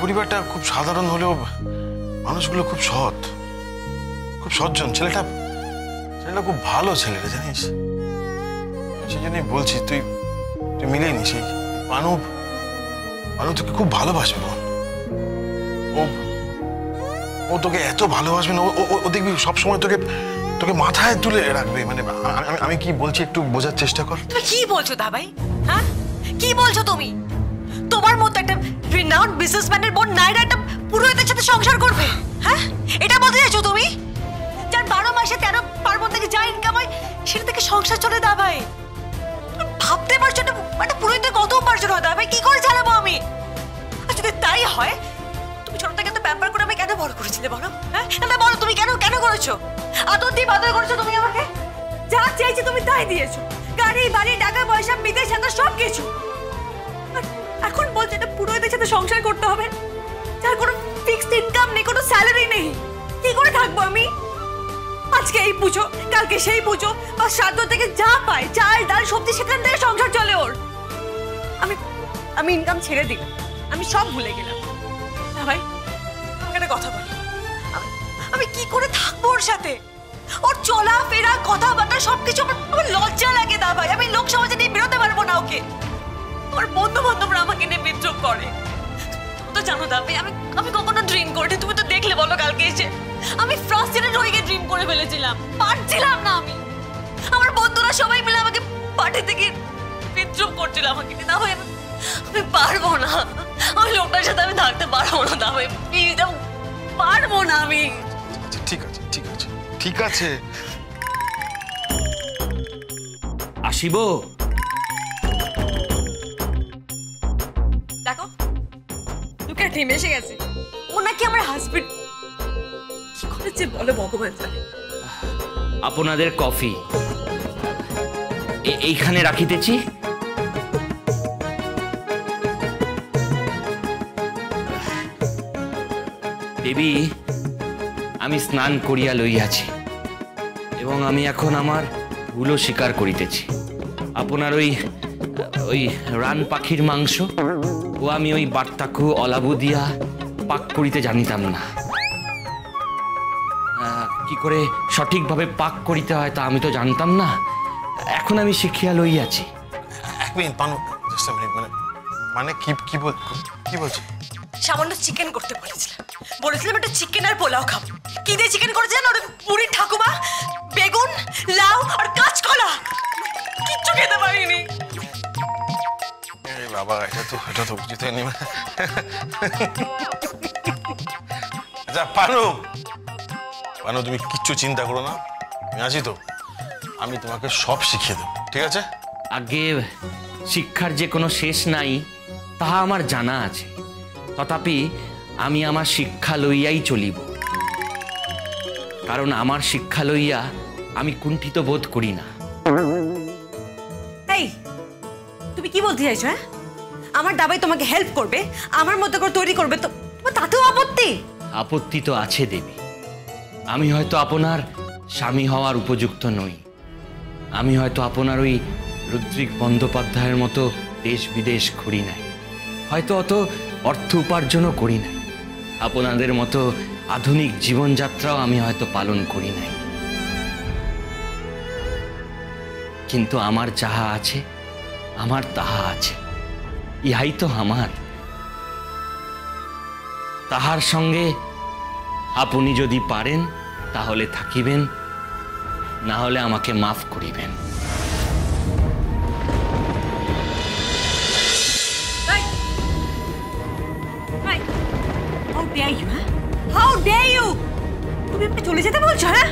পরিবারটা খুব সাধারণ হলেও মানুষগুলো খুব সৎ, খুব সজ্জন। ছেলেটা খুব ভালো ছেলে রে, জানিস? সেই জন্যই বলছি তুই মিলেই নি। সেই পানু তোকে খুব ভালোবাসবে। ও তোকে এত ভালোবাসবে না, ও দেখবি সবসময় তোকে মাথায় তুলে রাখবে। মানে আমি কি বলছি একটু বোঝার চেষ্টা কর। তুমি কি বলছো দাবাই? হ্যাঁ, কি বলছো তুমি? তোমার মতো একটা রিনাউন্ড বিজনেসম্যানের বোন নাইরা একটা পুরোহিতের সাথে সংসার করবে? হ্যাঁ, এটা বলতে চাইছো তুমি? যার 12 মাসে 13 পার্বণ থেকে যা ইনকাম হয় সেটা থেকে সংসার চলে দাবাই। ভাবতে পারছো একটা পুরোহিতের কত উপার্জন হয় দাবাই? কি করে চালাবো আমি? আর যদি তাই হয়, তুমি ছোট থেকে তো প্যাম্পার করে আমি কেন বড় করেছিলে বলো? হ্যাঁ, এটা বলো তুমি কেন করেছো? আদর দিয়ে বাদর করেছো তুমি আমাকে। যা চাইছি তুমি তাই দিয়েছো, গাড়ি বাড়ি টাকা পয়সা বিদেশ যাত্রা সব কিছু। এখন বলছে এটা পুরোহিতের সাথে সংসার করতে হবে, যার কোনো ফিক্সড ইনকাম নেই, কোনো স্যালারি নেই। কি করে থাকবো আমি? আজকে এই পুজো, কালকে সেই পুজো, বা শ্রাদ্ধ থেকে যা পায় চাল ডাল সবজি সেখান থেকে সংসার চলে ওর। আমি ইনকাম ছেড়ে দিলাম, আমি সব ভুলে গেলাম। না ভাই, একটা কথা বল, আমি কি করে থাকবো ওর সাথে? ওর চলা ফেরা কথাবার্তা সবকিছু আমার লজ্জা লাগে দা ভাই। আমি লোক সমাজে নিয়ে বেরোতে পারবো না ওকে। ওর বন্ধু বান্ধবরা আমাকে নিয়ে বিদ্রোহ করে। তুমি তো জানো দা ভাই, আমি কখনো ড্রিম করি? তুমি তো দেখলে বলো কালকে এসে আমি ফ্রাস্ট্রেটেড হয়ে গিয়ে ড্রিম করে ফেলেছিলাম, পারছিলাম না আমি। আমার বন্ধুরা সবাই মিলে আমাকে পার্টি থেকে বিদ্রোহ করছিল আমাকে। না ভাই, আমি পারবো না, আমি লোকটার সাথে আমি থাকতে পারবো না দা ভাই, প্লিজ, পারবো না আমি। ঠিক আছে আসিব। দেখো তোকে টিম এসে গেছে, ও নাকি আমার হাজবেন্ড। কি করেছে বলো ভগবান জানে। আপনাদের কফি এইখানে রাখিতেছি। দেবী, আমি স্নান করিয়া লইয়াছি এবং আমি এখন আমার ভুলও স্বীকার করিতেছি। আপনার ওই রান পাখির মাংস ও আমি ওই বার্তাকু অলাবু দিয়া পাক করিতে জানিতাম না। কি করে সঠিকভাবে পাক করিতে হয় তা আমি তো জানতাম না, এখন আমি শিখিয়া লইয়াছি। এক মিনিট পানু, মানে কি বলছি? সামান্য চিকেন করতে বলেছিলাম একটা চিকেন আর পোলাও খাবো। কি দিয়ে চিকেন করেছিলেন? ওর বুড়ির ঠাকুমা বেগুন, লাউ আর কাঁচকলা, কিচ্ছু খেতে পারিনি। বাবা, এটা তো উচিত হয়নি। আচ্ছা পানু, তুমি কিচ্ছু চিন্তা করো না, আমি আছি তো। আমি তোমাকে সব শিখিয়ে দেবো, ঠিক আছে? আগে শিক্ষার যে কোনো শেষ নাই তাহা আমার জানা আছে, তথাপি আমি আমার শিক্ষা লইয়াই চলিব। কারণ আমার শিক্ষা লইয়া আমি কুণ্ঠিত বোধ করি না। এই তুমি কি বলতে চাইছো? হ্যাঁ, আমার দাবাই তোমাকে হেল্প করবে, আমার মতো করে তৈরি করবে, তো তাতেও আপত্তি? আপত্তি তো আছে দেবী। আমি হয়তো আপনার স্বামী হওয়ার উপযুক্ত নই। আমি হয়তো আপনার ওই রুদ্রিক বন্দ্যোপাধ্যায়ের মতো দেশ বিদেশ ঘুরি নাই, হয়তো অত অর্থ উপার্জনও করি নাই, আপনাদের মতো আধুনিক জীবনযাত্রাও আমি হয়তো পালন করি নাই। কিন্তু আমার যাহা আছে, আমার তাহা আছে, ইহাই তো আমার। তাহার সঙ্গে আপনি যদি পারেন তাহলে থাকিবেন, না হলে আমাকে মাফ করিবেন। তুমি চলে যেতে বলছো? হ্যাঁ,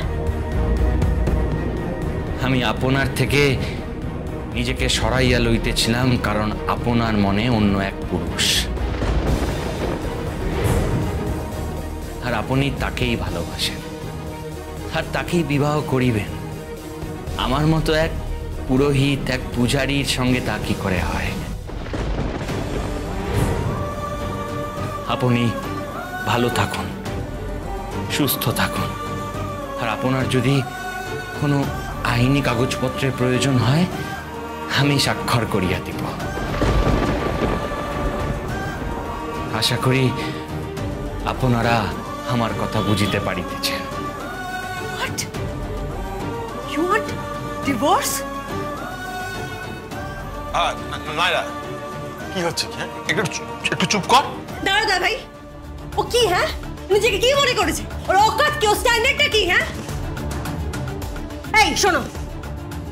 আমি আপনার থেকে নিজেকে সরাইয়া লইতেছিলাম, কারণ আপনার মনে অন্য এক পুরুষ, আর আপনি তাকেই ভালোবাসেন আর তাকেই বিবাহ করিবেন। আমার মতো এক পুরোহিত, এক পূজারীর সঙ্গে তা কি করে হয়? আপনি ভালো থাকুন, সুস্থ থাকুন, আর আপনার যদি কোনো আইনি কাগজপত্রের প্রয়োজন হয় আমি স্বাক্ষর করিয়া দিব। আশা করি আপনারা আমার কথা বুঝিতে পারিতেছেন। What you want divorce? Naira, কি হচ্ছে কি? হ্যাঁ, একটু চুপ কর। দাঁড়া দাঁড়া ভাই, ও কি হ্যাঁ নিজেকে কি মনে করেছে? ওর অকাত কি, ওর স্ট্যান্ডার্ডটা কি? হ্যাঁ এই শোনো,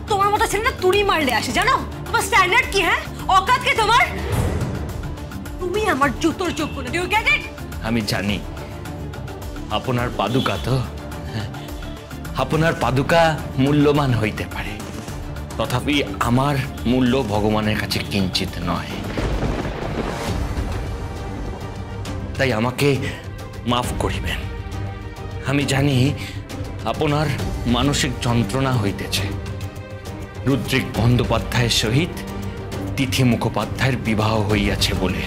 তোমার মতো ছেলে না তুড়ি মারলে আসে, জানো? তোমার স্ট্যান্ডার্ড কি? হ্যাঁ অকাত কে তোমার? তুমি আমার জুতোর চোখ করে, ডু ইউ গেট ইট? আমি জানি আপনার পাদুকা তো, হ্যাঁ, আপনার পাদুকা মূল্যবান হইতে পারে, তথাপি আমার মূল্য ভগবানের কাছে কিঞ্চিত নয়। তাই আমাকে মাফ করিবেন। আমি জানি আপনার মানসিক যন্ত্রণা হইতেছে। রুদ্রিক বন্দ্যোপাধ্যায়ের সহিত তিথি মুখোপাধ্যায়ের বিবাহ হইয়াছে বলে।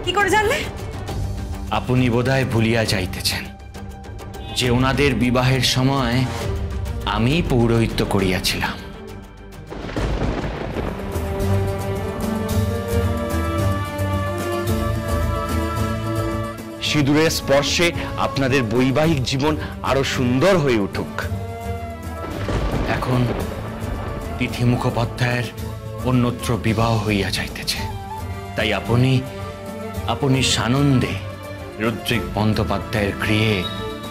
কি করে জানলে? আপনি বোধহয় ভুলিয়া যাইতেছেন যে ওনাদের বিবাহের সময় আমি পৌরোহিত্য করিয়াছিলাম। সিঁদুরের স্পর্শে আপনাদের বৈবাহিক জীবন আরো সুন্দর হয়ে উঠুক। এখন তিথি মুখোপাধ্যায়ের অন্যত্র বিবাহ হইয়া যাইতেছে, তাই আপনি সানন্দে রুদ্রিক বন্দ্যোপাধ্যায়ের গৃহে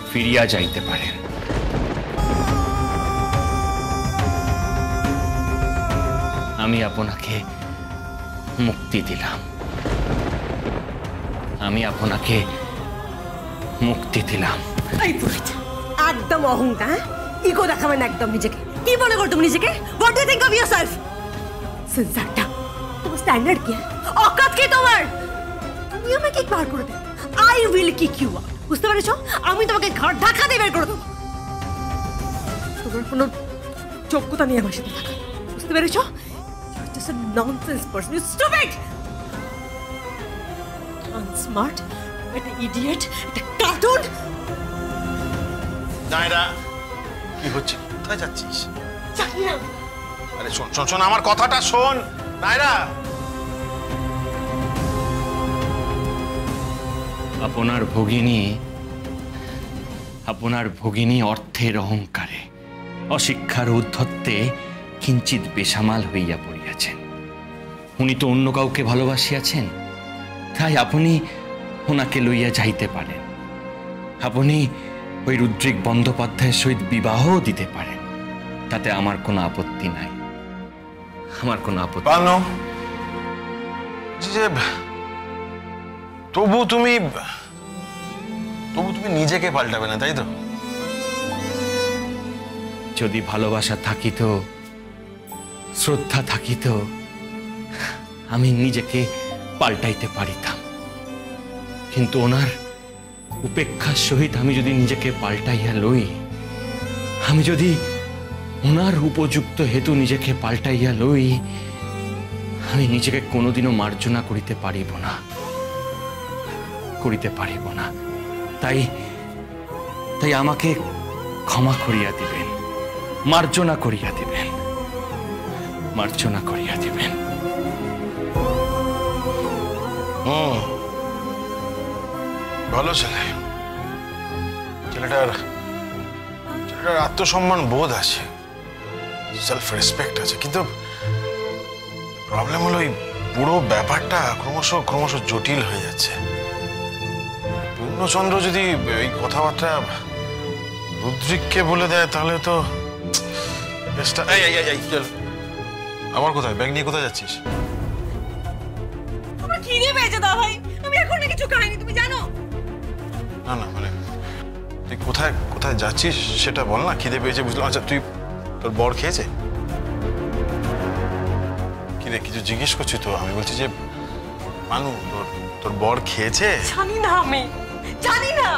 ফিরিয়া যাইতে পারেন। আমি আপনাকে মুক্তি দিলাম। আমি আপনাকে মুক্তি দিলাম। এই পুরোহিত, একদম অহংকার, ইগো দেখাবেন একদম নিজেকে। কি মনে করো তুমি নিজেকে? What do you think of yourself? সিনসারটা তোমার স্ট্যান্ডার্ড কি? অকাত কি তোমার? তুমি আমাকে বার করে দেবে, I will kick you out. বুঝতে পেরেছো? আমি তোমাকে ঘর ঢাকা দিয়ে বের করে দেবো। তোমার কোনো যোগ্যতা নেই আমার সাথে থাকা, বুঝতে পেরেছো? You are just a nonsense person, you stupid, unsmart, একটা ইডিয়েট, একটা কার্টুন। নাইরা, কি হচ্ছে? কোথায় যাচ্ছিস? জানি না। আরে শোন শোন শোন, আমার কথাটা শোন নাইরা। আপনার ভগিনী অর্থের অহংকারে, অশিক্ষার উদ্ধত্তে কিঞ্চিত বেসামাল হইয়া পড়িয়াছেন। উনি তো অন্য কাউকে ভালোবাসিয়াছেন, তাই আপনি ওনাকে লইয়া যাইতে পারেন। আপনি ওই রুদ্রিক বন্দ্যোপাধ্যায়ের সহিত বিবাহও দিতে পারেন, তাতে আমার কোনো আপত্তি নাই। আমার কোনো আপত্তি। পানো যে তবু তুমি নিজেকে পাল্টাবে না, তাই তো? যদি ভালোবাসা থাকিত, শ্রদ্ধা থাকিত, আমি নিজেকে পাল্টাইতে পারিতাম। কিন্তু ওনার উপেক্ষার সহিত আমি যদি নিজেকে পাল্টাইয়া লই, আমি যদি ওনার উপযুক্ত হেতু নিজেকে পাল্টাইয়া লই, আমি নিজেকে কোনোদিনও মার্জনা করিতে পারিব না, করিতে পারিব না। তাই আমাকে ক্ষমা করিয়া দিবেন, মার্জনা করিয়া দিবেন, মার্জনা করিয়া দিবেন। ভালো ছেলে, ছেলেটার আত্মসম্মান বোধ আছে, সেলফ রেসপেক্ট আছে, কিন্তু প্রবলেম হলো এই পুরো ব্যাপারটা ক্রমশ জটিল হয়ে যাচ্ছে। পূর্ণচন্দ্র যদি এই কথাবার্তা রুদ্রিককে বলে দেয়, তাহলে তো আবার কোথায় ব্যাগ নিয়ে কোথায় যাচ্ছিস? আমার খিদে পেয়েছে দা ভাই, আমি এখন কিছু খাইনি, তুমি জানো। না না, মানে তুই কোথায় যাচ্ছিস সেটা বল না। খিদে পেয়েছে বুঝলাম। আচ্ছা, তোর বর খেয়েছে? কি রে, কিছু জিজ্ঞেস করছি তো? আমি বলছি যে মানু, তোর বর খেয়েছে? জানি না, আমি জানি না।